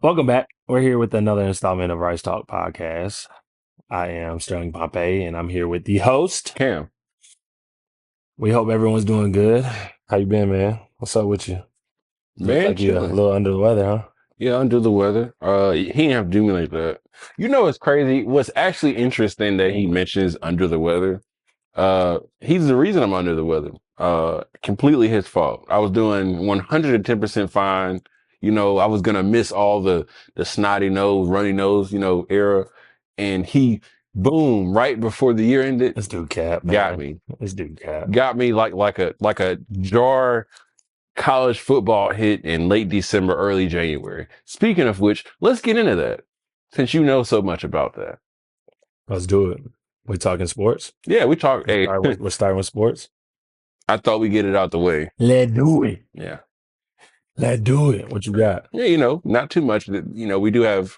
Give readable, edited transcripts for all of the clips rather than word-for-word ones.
Welcome back. We're here with another installment of Rice Talk Podcast. I am Sterling Pompey, and I'm here with the host. Cam. We hope everyone's doing good. How you been, man? What's up with you? Look Man, like you're a chilling. little under the weather, huh? Yeah, under the weather. He didn't have to do me like that. You know what's crazy? What's actually interesting that he mentions under the weather. He's the reason I'm under the weather. Completely his fault. I was doing 110% fine. I was gonna miss all the snotty nose, runny nose, era. And he, boom, right before the year ended, This dude cap, got man. me. This dude cap. Got me like a jar college football hit in late December, early January. Speaking of which, let's get into that since you know so much about that. Let's do it. We talking sports? Yeah, we talked. Hey, We're starting with sports. I thought we get it out the way. Let's do it. Yeah. Let's do it. What you got? Yeah, not too much. We do have,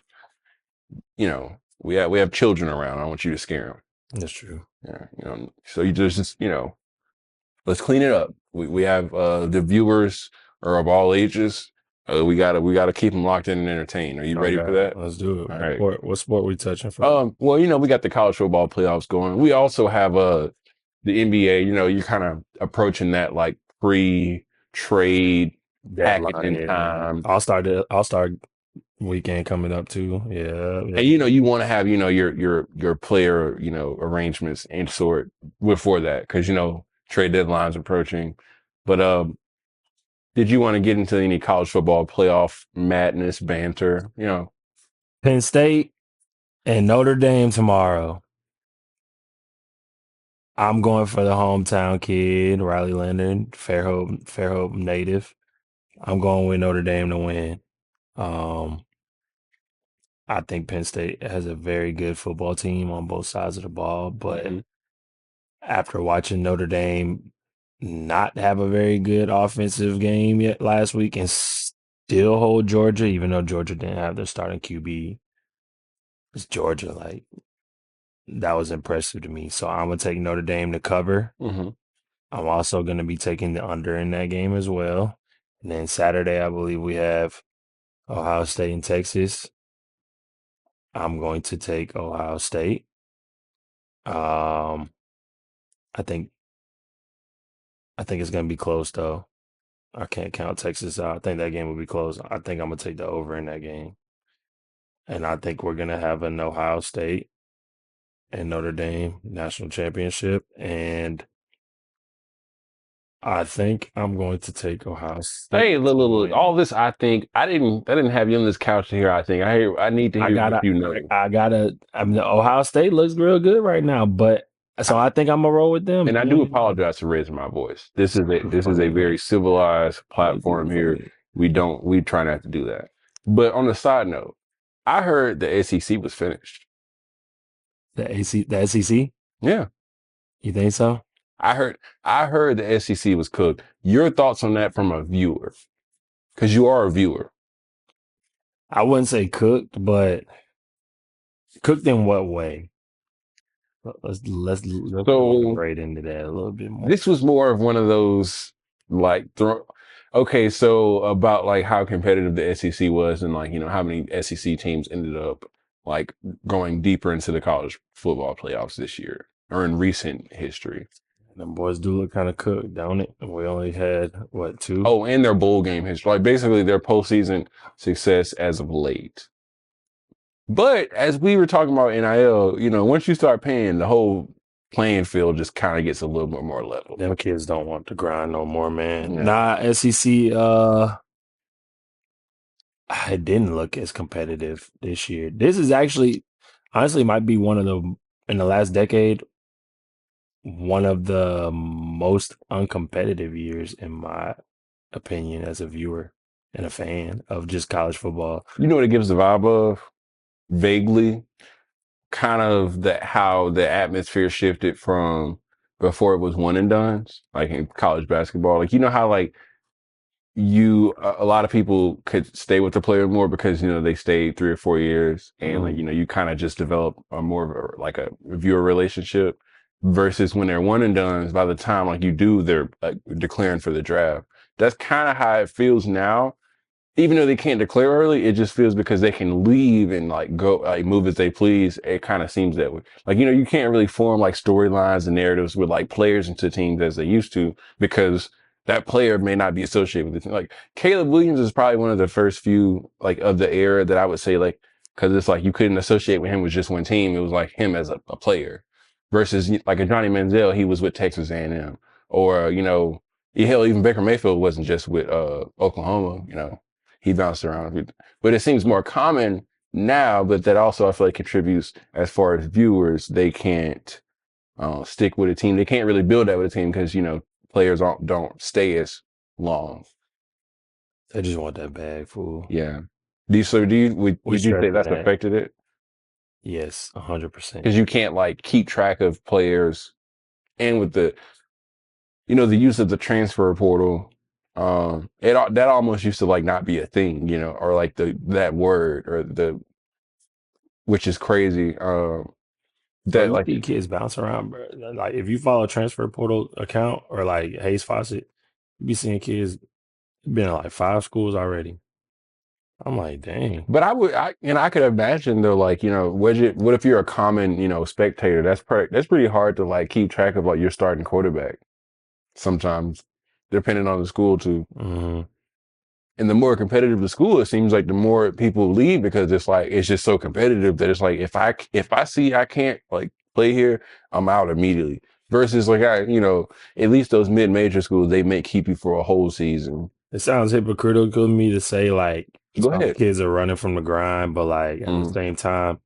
we have children around. I don't want you to scare them. That's true. Yeah, so you just, let's clean it up. We have the viewers are of all ages. We gotta keep them locked in and entertained. Are you ready for that? Let's do it. All right. What sport we touching for? Well, we got the college football playoffs going. We also have the NBA. You're kind of approaching that like pre-trade packaging time. All-Star weekend coming up too. Yeah. And you want to have your player arrangements and sort before that because trade deadlines approaching. But did you want to get into any college football playoff madness banter? Penn State and Notre Dame tomorrow. I'm going for the hometown kid, Riley Leonard, Fairhope native. I'm going with Notre Dame to win. I think Penn State has a very good football team on both sides of the ball, but after watching Notre Dame not have a very good offensive game yet last week and still hold Georgia, even though Georgia didn't have their starting QB, it's Georgia, like, that was impressive to me. So I'm going to take Notre Dame to cover. Mm-hmm. I'm also going to be taking the under in that game as well. And then Saturday, I believe we have Ohio State and Texas. I'm going to take Ohio State. I think it's going to be close though. I can't count Texas out. I think that game will be close. I think I'm going to take the over in that game. And I think we're going to have an Ohio State and Notre Dame national championship. And I think I'm going to take Ohio State. Hey, look, all this. I think I didn't have you on this couch here. I think I need to hear what you know. Ohio State looks real good right now, but so I think I'm gonna roll with them. And I do apologize for raising my voice. This is a very civilized platform here. We try not to do that. But on the side note, I heard the SEC was finished. The SEC? Yeah. You think so? I heard the SEC was cooked. Your thoughts on that from a viewer? Because you are a viewer. I wouldn't say cooked, but cooked in what way? Let's go right into that a little bit more. This was more of one of those like okay, so about like how competitive the SEC was and like how many SEC teams ended up like going deeper into the college football playoffs this year or in recent history. Them boys do look kind of cooked, don't it? We only had, what, 2? Oh, and their bowl game history. Like, basically their postseason success as of late. But as we were talking about NIL, once you start paying, the whole playing field just kind of gets a little bit more level. Them kids don't want to grind no more, man. Yeah. Nah, SEC, it didn't look as competitive this year. This is actually, honestly, might be in the last decade, one of the most uncompetitive years, in my opinion, as a viewer and a fan of just college football. You know what it gives the vibe of? Vaguely, kind of how the atmosphere shifted from before it was one and dones, like in college basketball. Like, how like a lot of people could stay with the player more because, they stayed 3 or 4 years and like, you kind of just develop a more of a viewer relationship versus when they're one and dones, by the time like you do, they're like declaring for the draft. That's kind of how it feels now. even though they can't declare early, it just feels because they can leave and like go like move as they please. It kind of seems that way. Like, you can't really form like storylines and narratives with like players into teams as they used to because that player may not be associated with the team. Like Caleb Williams is probably one of the first few like of the era that I would say like, cause it's like you couldn't associate with him with just one team. It was like him as a player versus like a Johnny Manziel. He was with Texas A&M or, hell, even Baker Mayfield wasn't just with, Oklahoma. He bounced around. But it seems more common now, but that also I feel like contributes as far as viewers. They can't stick with a team. They can't really build that with a team because, players don't stay as long. They just want that bag, fool. Yeah. Would We you say stressing that's that. affected it? Yes, 100%. Because you can't like keep track of players and with the use of the transfer portal, that almost used to like not be a thing, or like that word or which is crazy. Bro, That you like, see kids bounce around, bro. Like if you follow a transfer portal account or like Hayes Fawcett, you be seeing kids been in like 5 schools already. I'm like, dang. but I could imagine though, like, what if you're a common, spectator? That's pretty hard to like keep track of like your starting quarterback sometimes, depending on the school too. Hmm. And the more competitive the school, it seems like the more people leave because it's just so competitive that it's like if I see I can't like play here, I'm out immediately. Versus like at least those mid-major schools, they may keep you for a whole season. It sounds hypocritical to me to say like Go some ahead. kids are running from the grind, but like at the Mm, same time,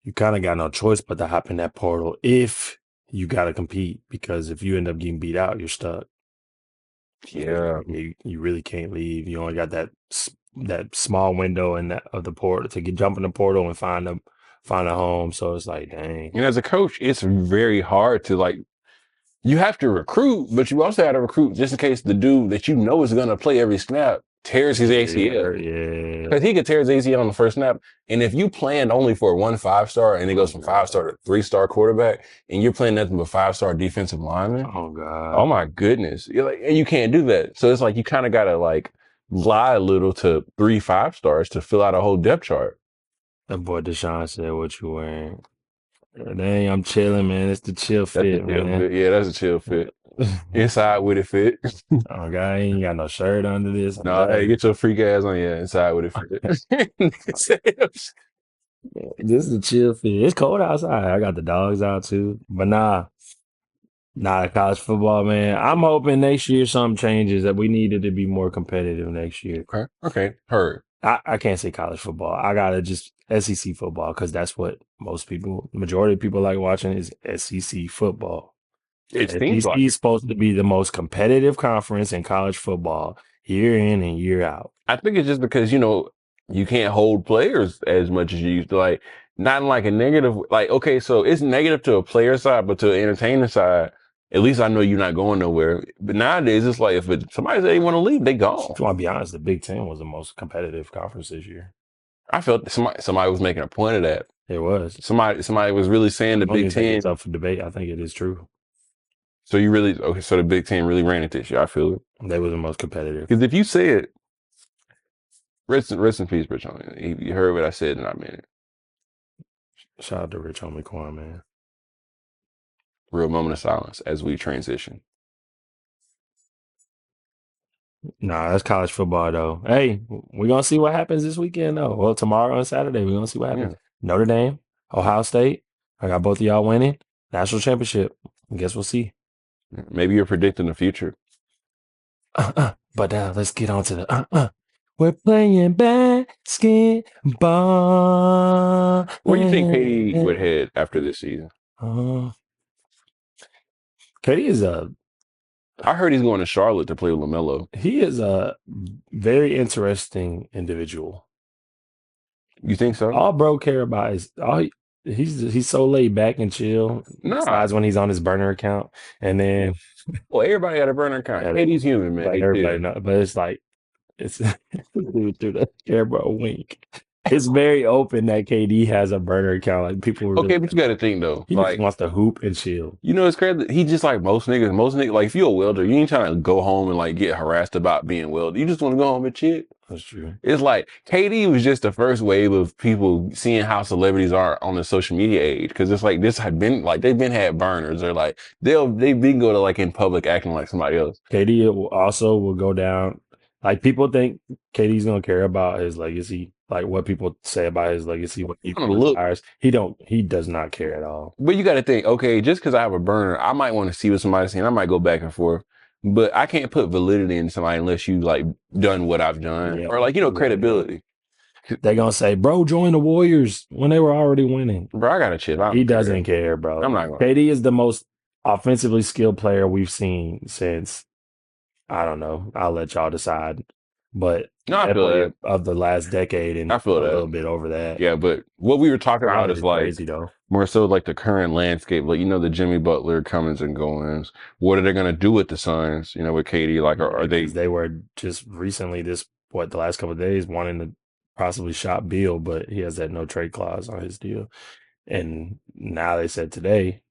you kind of got no choice but to hop in that portal if you got to compete. Because if you end up getting beat out, you're stuck. yeah. You really can't leave. You only got that small window in that of the portal to jump in the portal and find a home. So it's like, dang. And as a coach, it's very hard to like you have to recruit, but you also have to recruit just in case the dude that is gonna play every snap tears his ACL. Yeah. Because he could tear his ACL on the first snap. And if you planned only for one 5-star and it Oh goes from 5-star God. to 3-star quarterback, and you're playing nothing but 5-star defensive lineman, Oh oh God. my goodness. You're like, and you can't do that. So it's like you kind of gotta like lie a little to 3 5-stars to fill out a whole depth chart. That boy Deshaun said, "What you wearing?" Dang, I'm chilling, man. It's the chill That's a fit, chill man. fit. Yeah, that's a chill fit. Inside with it fit. Oh God, I ain't got no shirt under this. I'm No, hey, done. get your freak ass on, yeah, inside with it fit. This is the chill fit. It's cold outside. I got the dogs out too. But nah, college football, man. I'm hoping next year something changes that we needed to be more competitive next year. Okay, okay, heard. I can't say college football. I gotta just SEC football because that's what majority of people like watching is SEC football. It The seems SEC like is it. supposed to be the most competitive conference in college football year in and year out. I think it's just because you can't hold players as much as you used to. Like, not in like a negative. Like, okay, so it's negative to a player side, but to an entertainer side, at least I know you're not going nowhere. But nowadays, it's like if somebody say they want to leave, they If gone. you want to be honest, the Big Ten was the most competitive conference this year. I felt somebody was making a point of that. It was. Somebody was really saying I the don't Big even think it's Ten. up for debate. I think it is true. So you really okay? So the Big Ten really ran it this year. I feel it They were the most competitive. because if you say it, rest in peace, Rich Homie. You heard what I said, and I meant it. Shout out to Rich Homie Quan, man. Real moment of silence as we transition. Nah, that's college football though. Hey, we're gonna see what happens this weekend though. Well, tomorrow and Saturday, we're gonna see what happens. Yeah, Notre Dame, Ohio State. I got both of y'all winning national championship. I guess we'll see. maybe you're predicting the future. But let's get on to the. We're playing basketball. Where do you think Katie would head after this season? Katie is a I heard he's going to Charlotte to play with LaMelo. he is a very interesting individual. You think so? All bro care about is he's so laid back and chill. Nah. Besides when he's on his burner account, and then Well, everybody got a burner account. yeah, Katie's human, man. like He everybody chill. know, but it's like it's dude through the camera wink. It's very open that KD has a burner account. Like people were Okay, really, but you got to think though. he just Like, wants to hoop and chill. it's crazy. He just like most niggas. Most niggas, like if you're a welder, you ain't trying to go home and like get harassed about being welded. You just want to go home and chill. That's true. It's like KD was just the first wave of people seeing how celebrities are on the social media age. Because it's like this had been like they've been had burners or like they've been go to like in public acting like somebody else. KD also will go down. Like people think KD's gonna care about his legacy, like what people say about his legacy when he I don't know, look, retires. He don't. He does not care at all. but you got to think, okay, just because I have a burner, I might want to see what somebody's saying. I might go back and forth, but I can't put validity in somebody unless you like done what I've done Yeah, or like exactly. credibility. They're gonna say, "Bro, join the Warriors" when they were already winning. Bro, I got a chip. I He don't care. doesn't care, bro. I'm not going. KD is the most offensively skilled player we've seen since I don't know. I'll let y'all decide, but No, I feel definitely that. of the last decade I and feel a that. little bit over that. Yeah, but what we were talking about Bron is is like crazy though. more so like the current landscape, like the Jimmy Butler comings and goings. What are they gonna do with the Suns? With KD, like are Because they? they were just recently the last couple of days wanting to possibly shop Beal, but he has that no trade clause on his deal. And now they said today,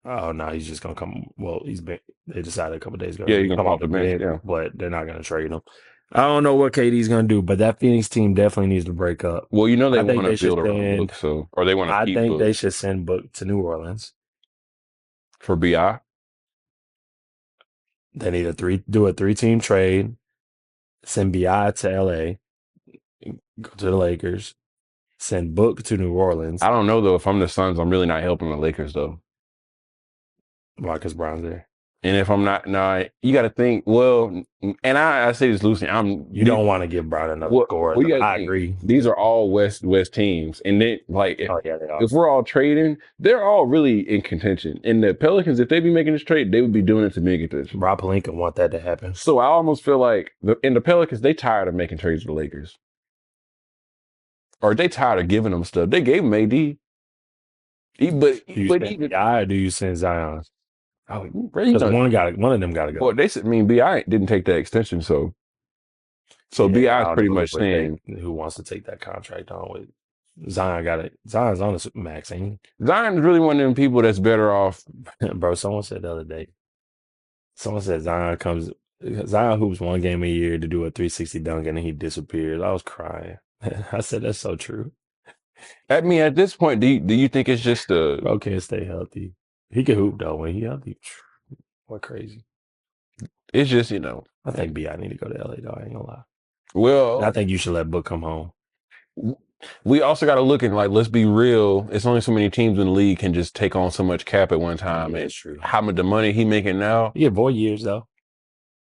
oh no, he's just gonna come. Well, they decided a couple of days ago Yeah, he's you gonna can come come off off the the bench. bench, Yeah. but they're not gonna trade him. I don't know what KD's gonna do, but that Phoenix team definitely needs to break up. Well, they I think want to they should build around send. Book, so or they want to I keep think Book they should send Book to New Orleans. for Bi. They need do a 3-team trade. Send Bi to LA. Go to the Lakers. Send Book to New I Orleans. don't know though. If I'm the Suns, I'm really not helping the Lakers though. Marcus Brown's there. And if I'm not, nah, you got to think. Well, and I say this loosely. You don't want to give Brown another score. You got to I think. agree. These are all West teams, and then like Oh yeah, they are. if we're all trading, they're all really in contention. And the Pelicans, if they be making this trade, they would be doing it to make it this. Rob Pelinka want that to happen. So I almost feel like the Pelicans, they tired of making trades with the Lakers, or they tired of giving them stuff. They gave them AD, Do you but send even Bi or do you send Zion? oh, bro, Because one of them got to well, go. they said, I mean, Bi didn't take that extension, so Yeah, Bi I is don't pretty know much saying who wants to take that contract on with Zion. Got it. Zion's on the max, ain't Zion is really one of them people that's better off. he? Bro, someone said the other day. Someone said Zion hoops one game a year to do a 360 dunk and then he disappears. I was crying. I said that's so true. I mean, at this point, do you think it's just a? Bro can't stay healthy. He can hoop though when he healthy. What crazy. It's just I think B.I. need to go to LA though. I ain't gonna lie. And I well, think you should let Book come home. we also got to look at like let's be real. It's only so many teams in the league can just take on so much cap at one time, Yeah, and that's true. how much the money he making now. You get void years though.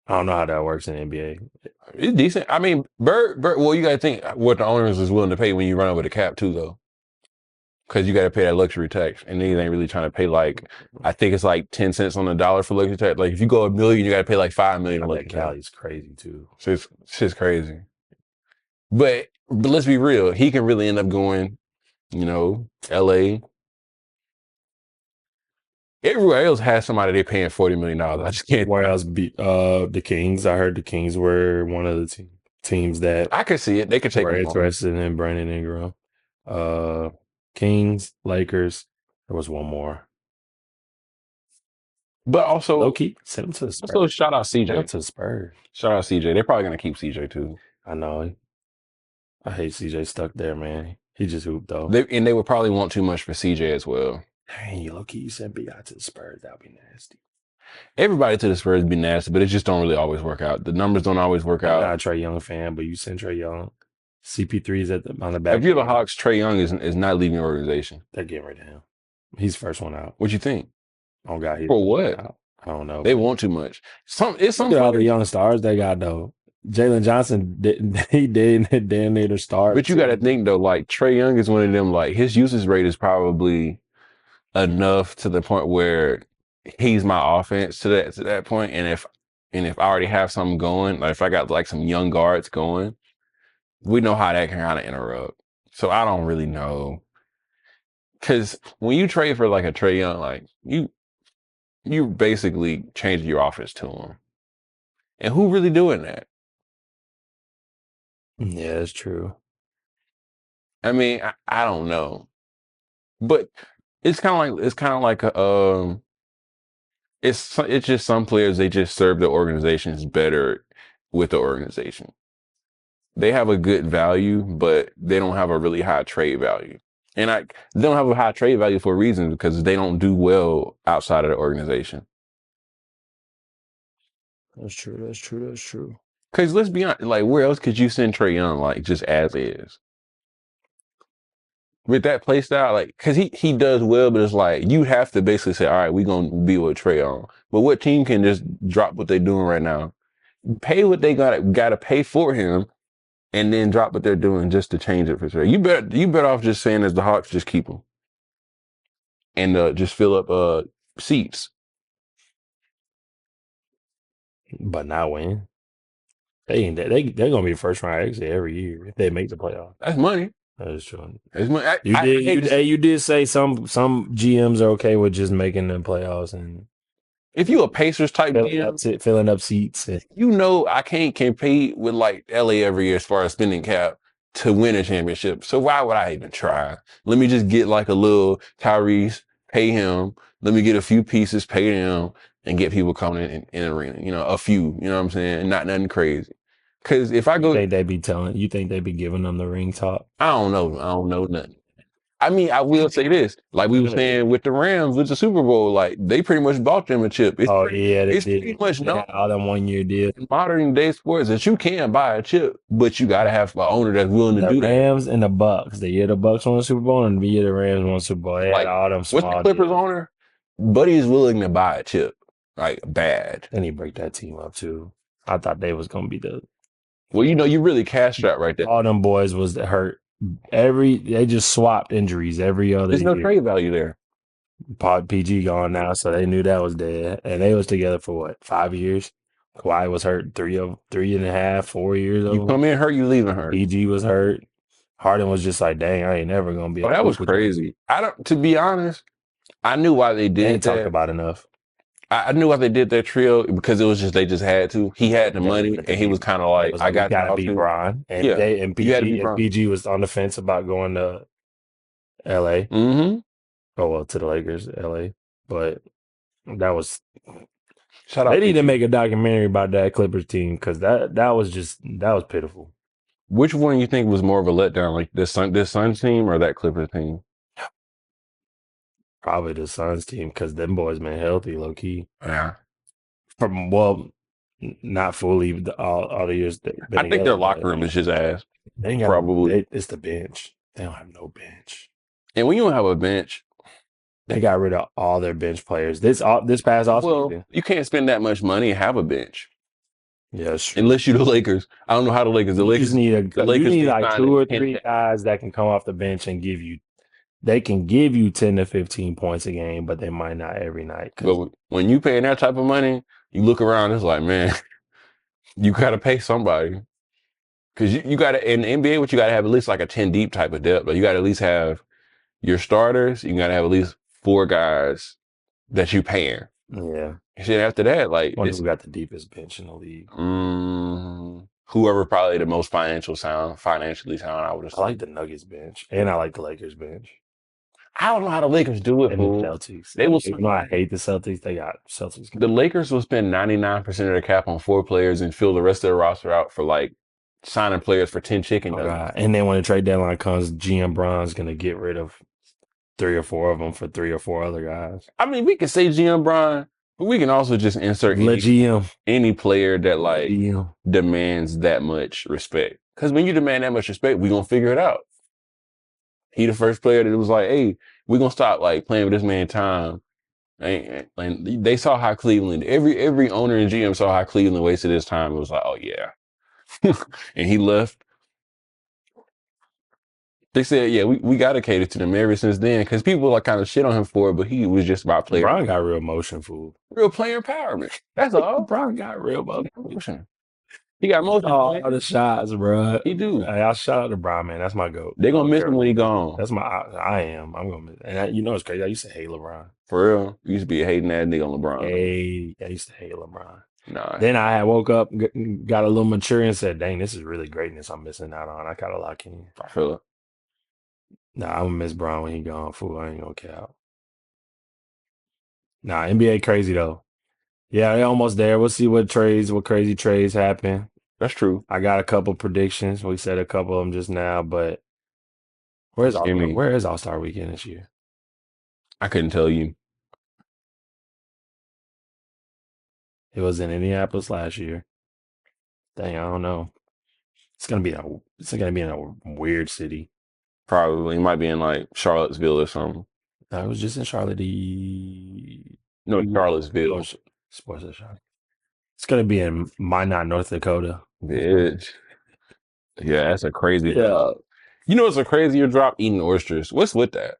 I don't know how that works in the NBA. It's decent. I mean, Bird. Well, you got to think what the owners is willing to pay when you run over the cap too, though, because you got to pay that luxury tax, and they ain't really trying to pay like I think it's like 10 cents on the dollar for luxury tax. Like if you go a million, you got to pay like 5 million in I luxury think tax. Cali's crazy too. So it's shit's crazy. But let's be real. He can really end up going, LA. Everywhere else has somebody they paying $40 million. I just can't. Where else be the Kings? I heard the Kings were one of the teams that I could see it. They could take were him on. interested in Brandon Ingram. Kings, Lakers. There was one more. But Low also, key, send him to the also Spurs. shout out Send him CJ. to the Spurs. Shout out CJ. They're probably gonna keep CJ too. I know. I hate CJ stuck there, man. He just hooped though. They would probably want too much for CJ as well. Dang, you low key, you sent B.I. to the Spurs. That'd be nasty. Everybody to the Spurs be nasty, but it just don't really always work out. The numbers don't always work I'm out. not a Trey Young fan, but you sent Trey Young. CP3's on the back If you're the end. Hawks, Trey Young is not leaving the organization. They're getting rid of him. He's first one out. What you think? Oh God, he's For what? out. I don't know. They want too much. It's some Look at all the players, young stars they got though. Jalen Johnson he did damn near to start. but you got to think though. Like Trey Young is one of them. Like his usage rate is probably enough to the point where he's my offense to that point. And if I already have something going, like if I got like some young guards going, we know how that can kind of interrupt. So I don't really know. Cause when you trade for like a Trey Young, like you basically changing your offense to him. And who really doing that? Yeah, that's true. I mean, I don't know. But it's kind of like it's just some players they just serve the organizations better with the organization. they have a good value, but they don't have a really high trade value. And they don't have a high trade value for a reason because they don't do well outside of the organization. That's true. That's true. That's true. Because let's be honest, like where else could you send Trae Young like just as is? With that play style, like because he does well, but it's like you have to basically say, all right, we're gonna be with Trae on. But what team can just drop what they're doing right now? Pay what they gotta pay for him and then drop what they're doing just to change it for sure. You better off just saying as the Hawks, just keep them and just fill up seats. But not win. They ain't that. They're gonna be the first round exit every year if they make the playoff. That's money. That is true. That's money. You I did hate to, you did say some GMs are okay with just making the playoffs and if you a Pacers type GM, filling up seats. you know I can't compete with like LA every year as far as spending cap to win a championship. So why would I even try? Let me just get like a little Tyrese, pay him. Let me get a few pieces, pay them, and get people coming in the arena. You know, a few. You know what I'm saying? Not nothing crazy. Because if I You go, think they be telling? You think they be giving them the ring top? I don't know. I don't know nothing. I mean, I will say this, like we were saying with the Rams with the Super Bowl, like they pretty much bought them a chip. Oh yeah, they It's pretty did. much They known had all them 1 year deals. in modern day sports that you can buy a chip, but you gotta have an owner that's willing to The do that. Rams and the Bucks. The year the Bucks won the Super Bowl and the year the Rams won the Super Bowl. They had Like, all them what's the small Clippers deals. owner? Buddy is willing to buy a chip, like bad. Then he break that team up too. I thought they was gonna be the Well, you know, you really cash strapped right there. all them boys was hurt. They just swapped injuries every other There's no year. trade value there. Pod PG gone now, so they knew that was dead. And they was together for what, 5 years? Kawhi was hurt 3.5, 4 years You old. come in hurt, you leaving hurt. PG was hurt. Harden was just like, dang, I ain't never gonna be Oh, able to that was hoop with them. crazy. I don't. To be honest, I knew why they They did ain't talked that. about enough. I knew why they did that trio because it was just they just had to. He had the They money, wanted to and he be. was kind of They like, was "I like, we got gotta y'all beat too." Bron. And Yeah, they and you had to be PG and Bron. PG was on the fence about going to LA. Mm-hmm. Oh well, to the Lakers, LA. But that was Shout they out need to PG. make a documentary about that Clippers team because that was pitiful. Which one you think was more of a letdown, like this Suns team or that Clippers team? Probably the Suns team because them boys been healthy, low key. Yeah, From not fully all the years they've been I think their together, locker but room is just ass, they ain't got probably. it's the bench. They don't have no bench. And when you don't have a bench, They got rid of all their bench players this past well, offseason. you can't spend that much money and have a bench Yeah, that's true. unless you're the Lakers. I don't know how the Lakers. You just need The you Lakers need be like two signing or 10. three guys that can come off the bench and they can give you 10 to 15 points a game, but they might not every night. But when you paying that type of money, you look around. It's like, man, you got to pay somebody because you got to in the NBA. What you got to have at least like a 10 deep type of depth. But you got to at least have your starters. You got to have at least four guys that you paying. Yeah. Shit, after that, like Wonder who got the deepest bench in the league. Whoever probably the most financially sound, I would I assume. like the Nuggets bench, and I like the Lakers bench. I don't know how the Lakers do it, And the fool. Celtics. They will. Even though I hate the Celtics, they got Celtics. The Lakers will spend 99% of their cap on four players and fill the rest of their roster out for like signing players for 10 chicken Oh, nuggets. God. And then when the trade deadline comes, GM Bron's going to get rid of 3 or 4 of them for 3 or 4 other guys. I mean, we can say GM Bron, but we can also just insert any player that like demands that much respect. Because when you demand that much respect, we're going to figure it out. He the first player that was like, hey, we're going to stop like playing with this man time. And they saw how Cleveland, every owner and GM saw how Cleveland wasted his time. It was like, oh yeah. And he left. They said, yeah, we got to cater to them ever since then because people like kind of shit on him for it, but he was just about player. Bron got real motion, fool. Real player empowerment. That's all. Bron got real motion. He got motion. All the shots, bro. He do. Hey, I'll shout out to Bron, man. That's my goat. They're going to miss him when he gone. That's I am. I'm going to miss and you know it's crazy. I used to hate LeBron. For real. You used to be a hating ass nigga on LeBron. Hey, I used to hate LeBron. Nah. Then I had woke up, got a little mature, and said, "Dang, this is really greatness I'm missing out on. I gotta lock in." I feel it. Nah, I'm gonna miss Brown when he gone. Fool, I ain't gonna count. Nah, NBA crazy though. Yeah, they almost there. We'll see what crazy trades happen. That's true. I got a couple predictions. We said a couple of them just now, but Jimmy, where is All Star Weekend this year? I couldn't tell you. It was in Indianapolis last year. Dang, I don't know. It's gonna be in a weird city. Probably it might be in like Charlottesville or something. No, it was just in Charlotte. No, Charlottesville. Sports of Charlotte. It's gonna be in Minot, North Dakota. Bitch. Yeah, that's a crazy Yeah. drop. You know it's a crazier drop eating oysters. What's with that?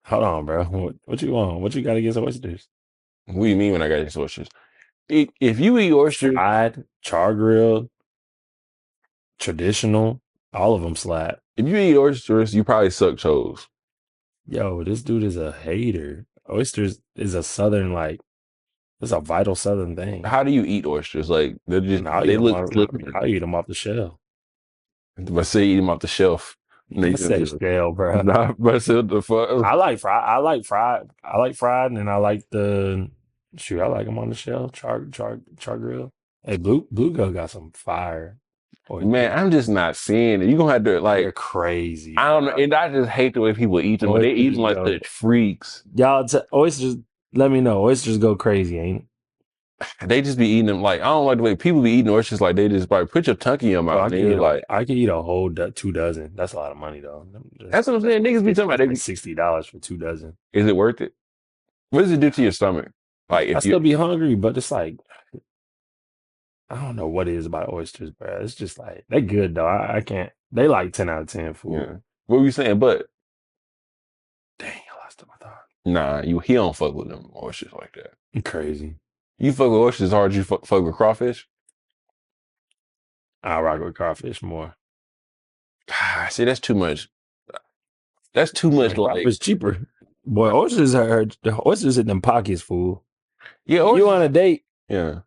Hold on, bro. What you want? What you got against oysters? What do you mean when I got these oysters? If you eat oysters, Fried, char grilled, traditional, all of them slap. if you eat oysters, you probably suck toes. Yo, this dude is a hater. Oysters is a southern it's a vital southern thing. How do you eat oysters? Like And they look slippery. I'll eat them off the shell. But say eat them off the shelf. And I say shell, bro. nah, but say what the fuck. I like fried, and I like the shoot. I like them on the shell. Char grill. Hey, Bluegill got some fire Man, oysters. I'm just not seeing it. You're gonna have to They're like crazy, I don't know, bro. and I just hate the way people eat them, but they eat Oysters, them like yo. such freaks. Oysters. Let me know. Oysters go crazy, ain't it? They just be eating them like I don't like the way people be eating oysters like they just like put your tongue in your Bro, mouth. And they're like, I could eat a whole 2 dozen. That's a lot of money though. that's what I'm saying. Niggas be talking about That's they like be, $60 for 2 dozen. is it worth it? What does it do to your stomach? Like I if you still be hungry, but it's like I don't know what it is about oysters, bro. It's just like they good though. I can't. They like 10 out of 10 food. yeah. What were you saying? But Dang, I lost my thought. nah, he don't fuck with them oysters like that. Crazy. You fuck with oysters as hard as you fuck with crawfish? I rock with crawfish more. See, that's too much. That's too much Man, like crawfish cheaper. Boy, oysters in them pockets, fool. yeah, You oysters. on a date? Yeah.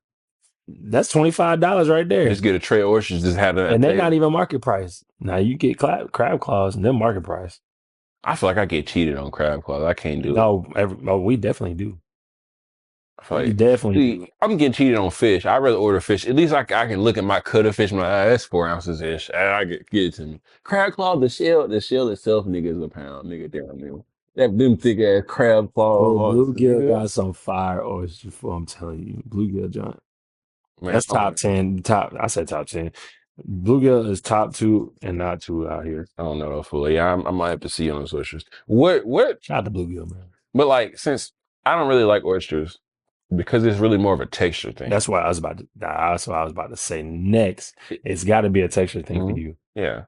That's $25 right Just there. get a tray of oysters, just have them at And the they're not table. even market price. Now you get crab claws and they're market price. I feel like I get cheated on crab claws. I can't do it. No, we definitely do. I feel We like, definitely see, do. I'm getting cheated on fish. I'd rather order fish. At least I can look at my cut of fish. My that's 4 ounces ish. I get it to me. Crab claw, the shell itself, nigga, is a pound, nigga. Damn, nigga. That them thick ass crab Boy, claws, bluegill nigga. got some fire oysters for I'm telling you. Bluegill joint. Man, That's top 10. I said top 10. Bluegill is top two and not two out here. I don't know though, fully. I might have to see on those oysters. What? Shout out to Bluegill, man. But like, since I don't really like oysters because it's really more of a texture thing. That's what I was about to say next. It's got to be a texture thing for Mhm. you. Yeah,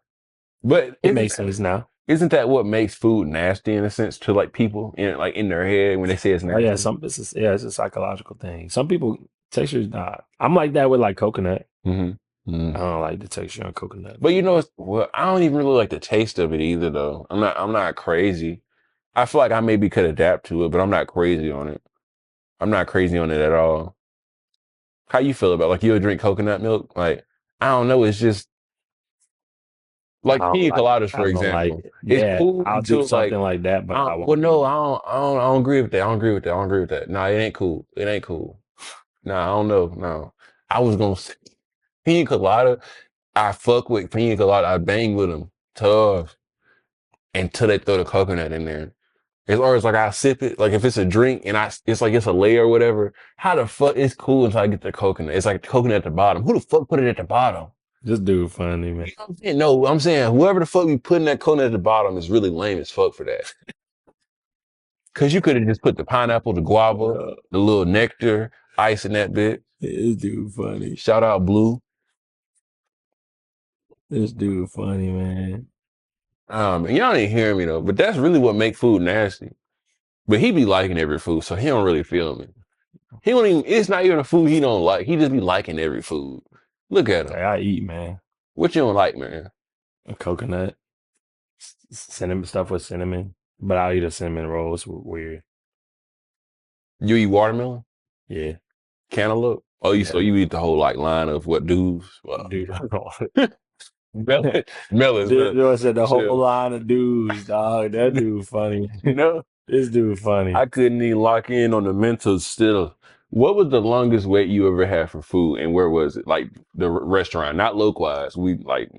but It makes sense now. isn't that what makes food nasty in a sense to like people in their head when they say it's Oh yeah, nasty? it's a psychological thing. Some people textures not. I'm like that with like coconut. Mm-hmm. I don't like the texture on coconut. But well, I don't even really like the taste of it either, though. I'm not crazy. I feel like I maybe could adapt to it, but I'm not crazy on it. I'm not crazy on it at all. How you feel about like you'll drink coconut milk? Like I don't know. It's just I like don't pina like. coladas, I for don't like example. it. It's Yeah, cool I'll do until something like like that, but I well, won't. no, I don't agree with that. I don't agree with that. I don't agree with that. Nah, it ain't cool. It ain't cool. Nah, I don't know. No, I was gonna say pina colada. I fuck with pina colada. I bang with them tough until they throw the coconut in there. As far as like I sip it, like if it's a drink and it's like it's a layer or whatever. How the fuck it's cool until I get the coconut? It's like the coconut at the bottom. Who the fuck put it at the bottom? This dude funny, man. You know what I'm saying? No, I'm saying whoever the fuck be putting that coconut at the bottom is really lame as fuck for that. Cause you could have just put the pineapple, the guava, Uh, the little nectar, ice in that bit. this dude funny. Shout out Blue. This dude funny, man. And y'all ain't hearing me though, but that's really what make food nasty. But he be liking every food, so he don't really feel me. He don't even. It's not even a food he don't like. He just be liking every food. Look at him. Like, I eat, man. What you don't like, man? A coconut, cinnamon stuff with cinnamon, but I'll eat a cinnamon roll. It's weird. You eat watermelon, Yeah, cantaloupe. Oh, so yeah, you eat the whole like line of what dudes? Well, dude. melon, melons, Dude, I said the whole chill. line of dudes, dog. That dude funny. No, This dude funny. I couldn't even lock in on the mental still. What was the longest wait you ever had for food, and where was it? Like the restaurant, not localized. We like,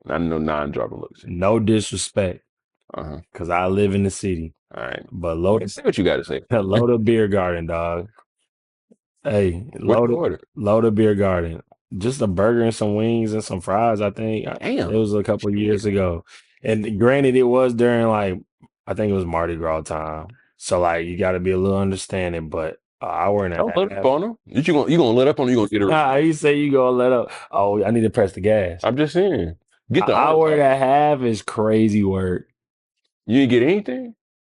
I know non-driver looks. No disrespect, Uh-huh. because I live in the city, All right. but Say what you got to say. Loda Beer Garden, dog. Hey, What you order? Loda Beer Garden. Just a burger and some wings and some fries, I think. It Damn. was a couple years ago. And granted, it was during like, I think it was Mardi Gras time. So like you gotta be a little understanding, but an hour and a Don't let up half. on them. You gonna let up on them? You gonna get a Nah, receipt? you say you gonna let up. Oh, I need to press the gas. I'm just saying. Get An the on hour and top. a half is crazy work. You didn't get anything.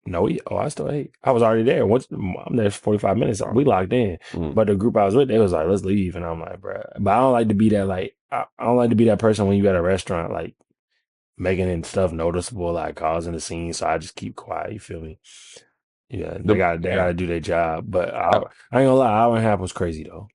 No, I still ate. I was already there. Once I'm there for 45 minutes, Oh. we locked in. Mm. But the group I was with, they was like, let's leave. And I'm like, bruh. But I don't like to be that like I don't like to be that person when you at a restaurant, like making it stuff noticeable, like causing a scene. So I just keep quiet. You feel me? Yeah, they Yeah. gotta do their job. But Uh, I ain't gonna lie, hour and a half was crazy though.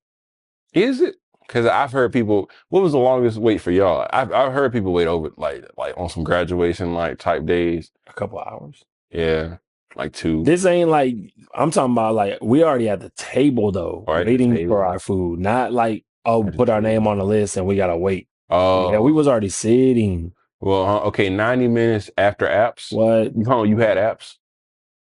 Is it? Because I've heard people. What was the longest wait for y'all? I've heard people wait over like on some graduation like type days. A couple hours. Yeah, like two This ain't like I'm talking about like we already at the table though, or at the waiting for table. our food. Not like, oh, At the put our name table. on the list and we gotta wait. Yeah, we Oh, was already sitting. well, okay. 90 minutes after apps. What? You had apps.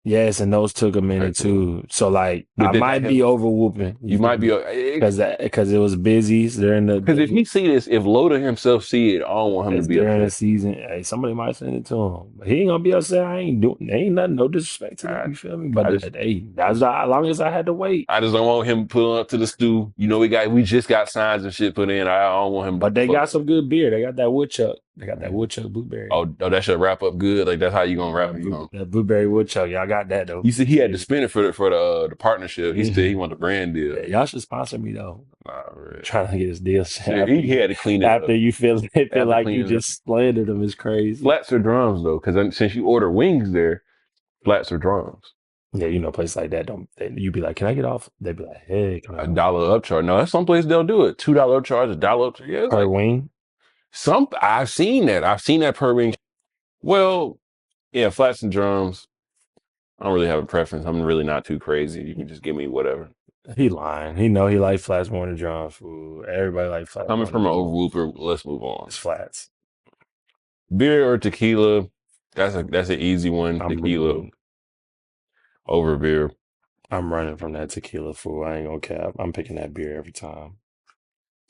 Yes, and those took a Okay, minute cool. too. So like But I did that might be help? over whooping, you You feel might be me? Because it was busy during because if the he see this, if Loda himself see it, I don't want him to it's be during the upset. season. Hey, somebody might send it to him. But he ain't gonna be upset. I ain't doing ain't nothing, no disrespect to them, I, you feel me? I But just hey, that's as long as I had to wait. I just don't want him pulling up to the stew. You know, we just got signs and shit put in. I don't want him to But they fuck got up. some good beer. They got that woodchuck. They got that Mhm. woodchuck blueberry. Oh, that should wrap up good. Like that's how you gonna wrap it. You gonna That blueberry woodchuck. Y'all got that though. you see he had to spin it for the partnership. He Yeah, want the brand deal. y'all should sponsor me though. Nah, really. Trying to get his deal Shit, he had to clean it after up. you feel After like you cleaning it up. just slandered him is crazy. Flats or drums though, because since you order wings there, flats or drums. Yeah, you know, a place like that you be like, can I get off? They'd be like, hey, A dollar upcharge. No, that's some place they'll do it. $2 upcharge, $1 upcharge. Yeah, it's per like wing. some. I've seen that. I've seen that per ring. Well, yeah, flats and drums. I don't really have a preference. I'm really not too crazy. You can just give me whatever. He lying. He know he like flats more than John's food. Everybody like flats Coming more than from an John. overwhooper, let's move on. It's flats. Beer or tequila? That's an easy one. I'm Tequila good. over beer. I'm running from that tequila food. I ain't gonna cap. I'm picking that beer every time.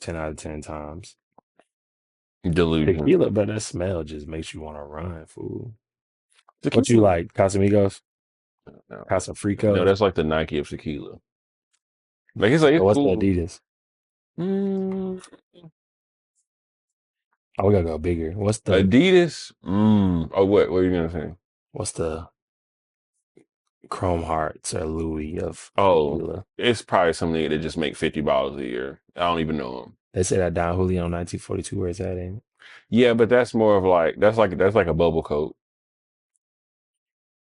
10 out of 10 times. Delusion. Tequila, but that smell just makes you want to run, fool. What you Tequila. like? Casamigos? No, no, Casafricos? that's like the Nike of tequila. Like it's What's the cool. Adidas? Mm, Oh, we gotta go bigger. Adidas. Oh, what are you gonna say? What's the Chrome Hearts or Louis of Oh, tequila? it's probably something that just make 50 bottles a year. I don't even know them. They say that Don Julio 1942 where it's at, ain't it? Yeah, but that's more of like that's like a bubble coat.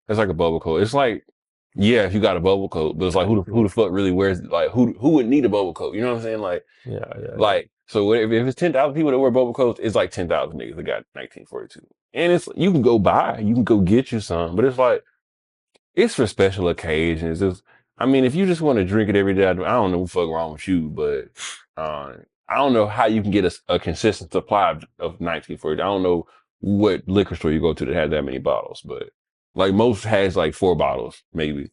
That's like a bubble coat. It's like, yeah, if you got a bubble coat, but it's like who the 22. fuck really wears like who would need a bubble coat? You know what I'm saying? Yeah, yeah, yeah. Like so if it's 10,000 people that wear bubble coats, it's like 10,000 niggas that got 1942. And it's you can go buy, you can go get you some, but it's like it's for special occasions. I mean, if you just want to drink it every day, I don't know what the fuck wrong with you, but I don't know how you can get a consistent supply of 1940. I don't know what liquor store you go to that has that many bottles, but like most has like 4 bottles, maybe.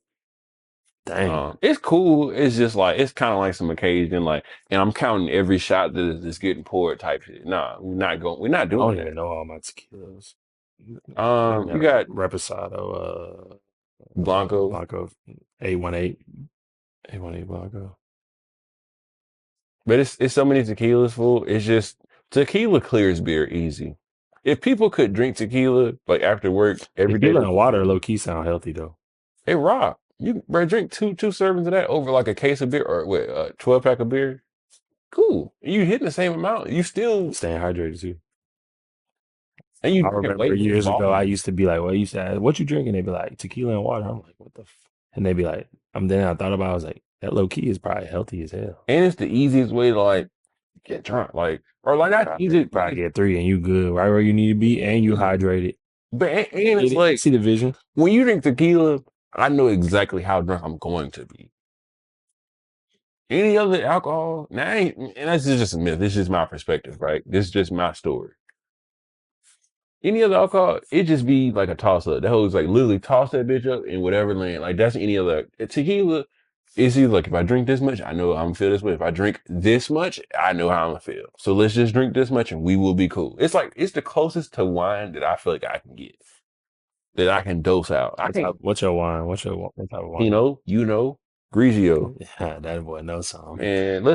Dang. It's cool. It's just like it's kind of like some occasion, like, and I'm counting every shot that's getting poured type shit. Nah, we're not going. We're not I don't doing even that. know all my tequilas. You Yeah, got Reposado, Blanco. Blanco, 818, 818 Blanco. But it's so many tequilas, fool. It's just tequila clears beer easy. If people could drink tequila like after work every day, Tequila and water low key sound healthy though. it rock. You bro, drink two servings of that over like a case of beer or what, 12 pack of beer. Cool. You hitting the same amount. You still Staying hydrated too. and you I drinking remember way less years ago, I volume. used to be like, "Well, you said what you drinking?" They'd be like, "Tequila and water." I'm like, "What the?" And they'd be like, Then I thought about, it, I was like, "That low key is probably healthy as hell." And it's the easiest way to like get drunk. Like or like not easy. You probably get three and you good, right where you need to be, and you hydrated. But I and get it's it. I like see the vision. when you drink tequila, I know exactly how drunk I'm going to be. Any other alcohol? Now, and that's just a myth. This is just my perspective, right? This is just my story. Any other alcohol, it just be like a toss up. That holds like literally toss that bitch up in whatever lane. Like that's any other tequila. It's either like if I drink this much, I know I'm gonna feel this way. If I drink this much, I know how I'm gonna feel. So let's just drink this much and we will be cool. It's like it's the closest to wine that I feel like I can get. That I can dose out. I can't, What's your wine? What type of wine? you know, Grigio. Yeah, that boy knows something. And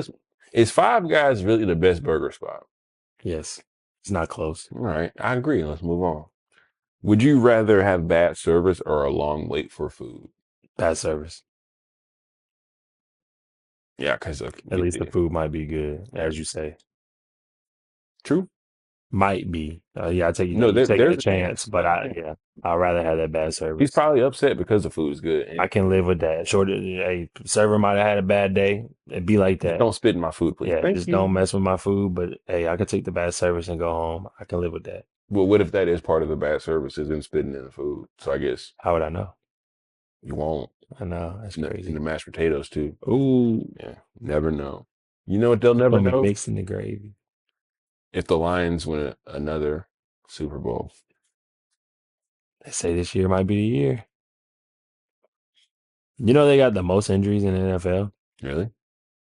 is Five Guys really the best burger spot? Yes, it's not close. All right, I agree. Let's move on. Would you rather have bad service or a long wait for food? Bad service. Yeah, because At least the food might be good, as you say. true. Might be. Yeah, I take No, you taking there's a a chance, chance. but I'd rather have that bad He's service. probably upset because the food is good. I And can live with that. Short, a server might have had a bad day. It'd be like just that. don't spit in my food, please. Yeah, Thank just don't you. mess with my food. But hey, I could take the bad service and go home. I can live with that. Well, what if that is part of the bad service is in spitting in the food? So I guess How would I know? you won't I know that's in the crazy. mashed potatoes too. Ooh, Yeah, never know. You know what they'll it's never gonna be know? mixed in the gravy. If the Lions win another Super Bowl. They say this year might be the year. You know they got the most injuries in the NFL, Really?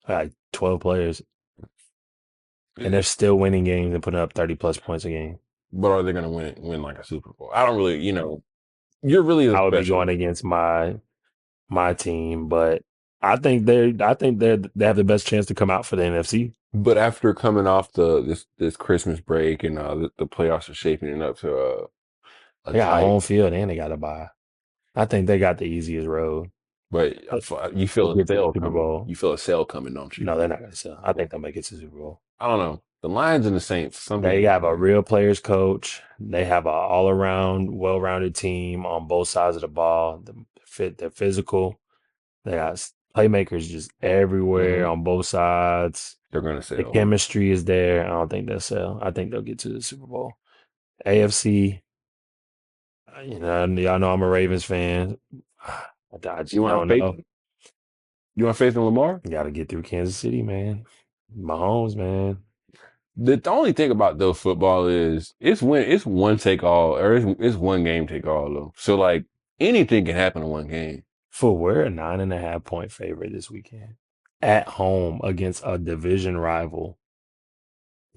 like 12 players, and they're Eh, still winning games and putting up 30 plus points a game. But are they going to win like a Super Bowl? I don't really, you're really the I would be going specialist. against my team, but I think they have the best chance to come out for the NFC. But after coming off this Christmas break and the playoffs are shaping it up to a They got a tight, home field and they got to buy. I think they got the easiest road. but you We'll feel a get to the sale Super coming. Bowl. You feel a sale coming, don't you? No, they're not going to sell. I think they'll make it to the Super Bowl. I don't know. The Lions and the Saints, some They people have a say, real players coach. They have a all around, well rounded team on both sides of the ball. They're physical. They got playmakers just everywhere hmm on both sides. they're going to The sell. chemistry is there. I don't think they'll sell. I think they'll get to the Super Bowl. AFC, y'all know I'm a Ravens fan. I You just want don't faith? know. You want faith in Lamar? Got to get through Kansas City, man. Mahomes, man. The only thing about though football is it's one take all or it's one game take all though. So like anything can happen in one game. We're a 9.5 point favorite this weekend at home against a division rival.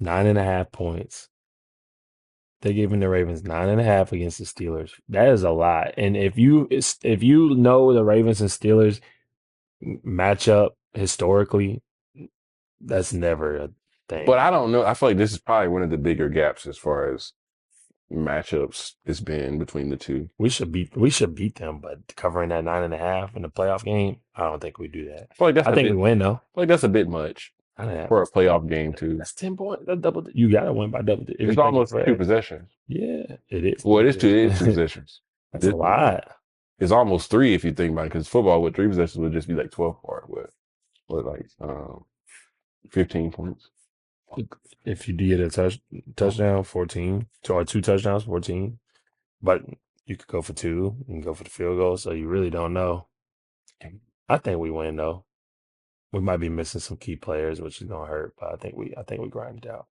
9.5 points. They're giving the Ravens 9.5 against the Steelers. That is a lot. And if you know the Ravens and Steelers match up historically, that's never a But thing. I don't know. I feel like this is probably one of the bigger gaps as far as matchups it's been between the two. We should beat them, but covering that 9.5 in the playoff game, I don't think we do that. I feel like that's I a think we bit. win though. I feel like that's a bit much 9.5. for a playoff game too. That's 10 points. That's double. You gotta win by double if It's you're thinking almost two spread. possessions. Yeah, it is Well, two it is two possessions. possessions. That's a This, lot. it's almost three if you think about it, because football with three possessions would just be like 12 part. What like 15 points. If you do get a touchdown, 14. Or two touchdowns, 14. But you could go for two. You can go for the field goal. So you really don't know. I think we win though. We might be missing some key players, which is gonna hurt. But I think we grind it out.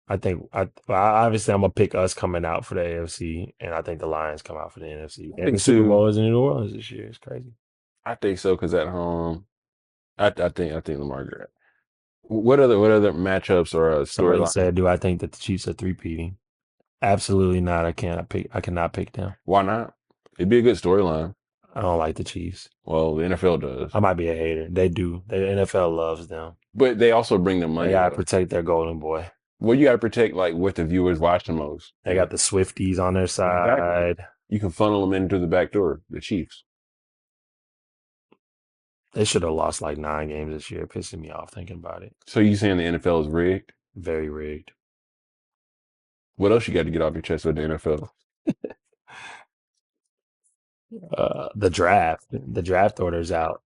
Obviously I'm gonna pick us coming out for the AFC, and I think the Lions come out for the NFC. I And the think Super too. Bowl is in New Orleans this year. It's crazy. I think so because at home, I think Lamar. What other matchups or Somebody storylines? said, "Do I think that the Chiefs are three-peating?" Absolutely not. I cannot pick them. Why not? It'd be a good storyline. I don't like the Chiefs. Well, the NFL does, I might be a hater. They do. The NFL loves them. but they also bring the They money gotta though. protect their golden boy. Well, you got to protect like what the viewers watch the most. They got the Swifties on their Exactly. side. You can funnel them into the back door. The Chiefs. They should have lost like 9 games this year, pissing me off thinking about it. So you saying the NFL is rigged? Very rigged. What else you got to get off your chest with the NFL? The draft. The draft order's out.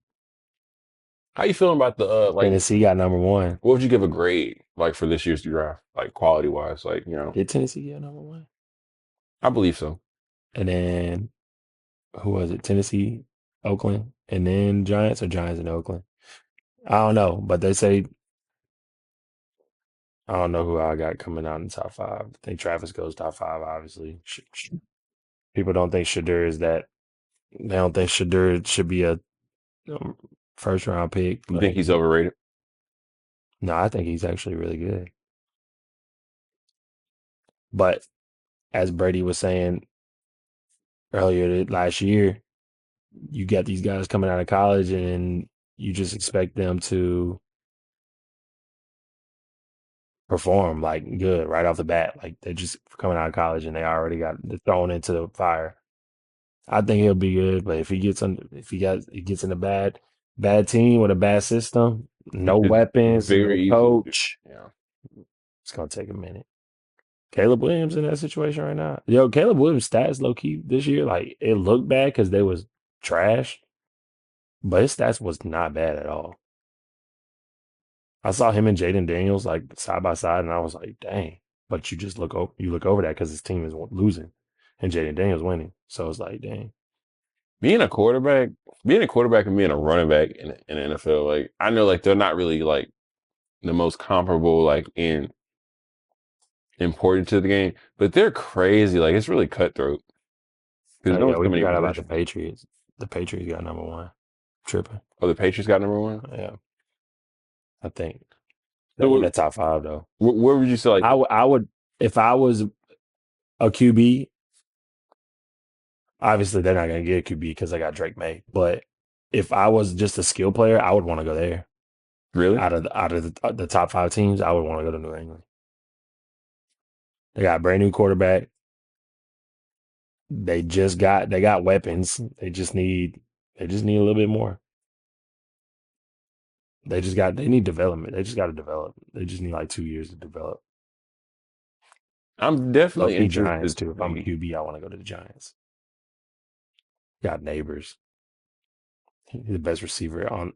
How you feeling about the like? Tennessee got number one. What would you give a grade like for this year's draft, like quality wise? Like Did Tennessee get number one? I believe so. And then who was it? Tennessee, Oakland, and then Giants or Giants and Oakland? I don't know, but they say I don't know who I got coming out in the top five. I think Travis goes top five, obviously. People don't think Shadur is that. They don't think Shadur should be a um, first round pick, You but think he's overrated? no, I think he's actually really good. But as Brady was saying earlier last year, you got these guys coming out of college and you just expect them to perform like good right off the bat. Like they're just coming out of college and they already got thrown into the fire. I think he'll be good, but if he gets in a bad team with a bad system, He no could weapons, no very easily do. coach, Yeah. it's gonna take a minute. Caleb Williams in that situation right now. Yo, Caleb Williams stats low key this year, like it looked bad because they was trash, but his stats was not bad at all. I saw him and Jaden Daniels like side by side, and I was like, dang. But you look over that because his team is losing, and Jaden Daniels winning. So it's like, dang. Being a quarterback, being a quarterback and being a running back in the NFL, like I know like they're not really like the most comparable like in important to the game, but they're crazy. Like it's really cutthroat because Oh there's only yeah, so we many forgot about the positions. Patriots. The Patriots got number one. Tripping. Oh, the Patriots got number one. Yeah, I think So they're in the top five though. where would you say like I would if I was a QB. Obviously, they're not going to get a QB because I got Drake May. But if I was just a skill player, I would want to go there. really? Out of the top five teams, I would want to go to New England. They got a brand new quarterback. They got weapons. They just need a little bit more. They need development. They just got to develop. They just need like 2 years to develop. I'm Low definitely key Giants interested too. to If I'm a see. QB, I want to go to the Giants. Got neighbors. He's the best receiver on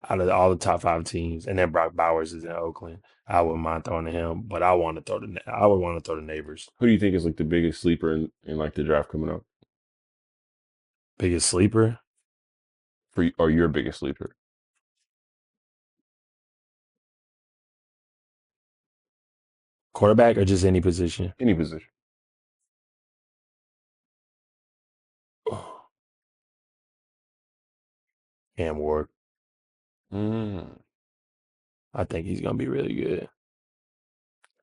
out of all the top five teams, and then Brock Bowers is in Oakland. I wouldn't mind throwing to him, but I would want to throw to neighbors. Who do you think is like the biggest sleeper in like the draft coming up Biggest sleeper, for you, or your biggest sleeper? quarterback or just any position. Any position. Cam Ward, Mm, I think he's gonna be really good.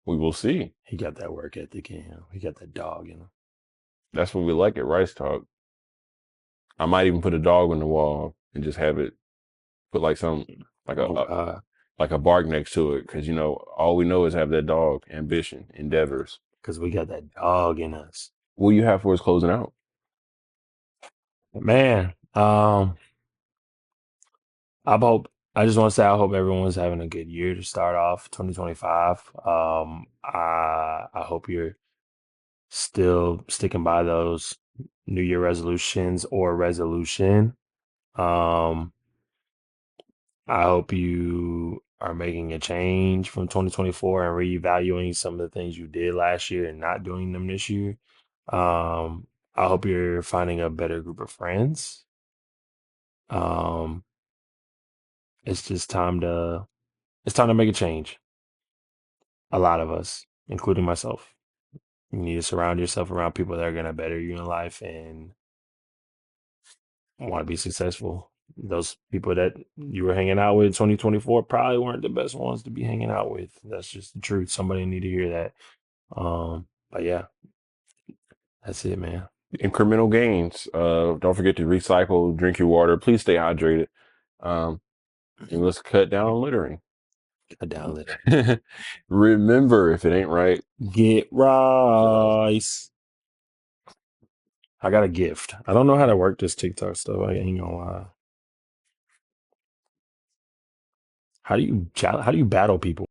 we will see. He got that work ethic in him. He got that dog in him. That's what we like at Rice Talk. I might even put a dog on the wall and just have it put like some like Oh God, like a bark next to it because you know all we know is have that dog ambition endeavors. because we got that dog in us, What do you have for us closing out? man. I hope. I just want to say I hope everyone's having a good year to start off 2025. I hope you're still sticking by those New Year resolutions or resolution. Um, I hope you are making a change from 2024 and reevaluating some of the things you did last year and not doing them this year. I hope you're finding a better group of friends. Um, it's just it's time to make a change. A lot of us, including myself. You need to surround yourself around people that are going to better you in life and want to be successful. Those people that you were hanging out with in 2024 probably weren't the best ones to be hanging out with. That's just the truth. Somebody need to hear that. But yeah, that's it, man. Incremental gains. Don't forget to recycle, drink your water. Please stay hydrated. Um, and let's cut down on littering. Got down litter. Remember, if it ain't right, Get get right. rice. I got a gift. I don't know how to work this TikTok stuff. I ain't gonna lie. How do you battle people?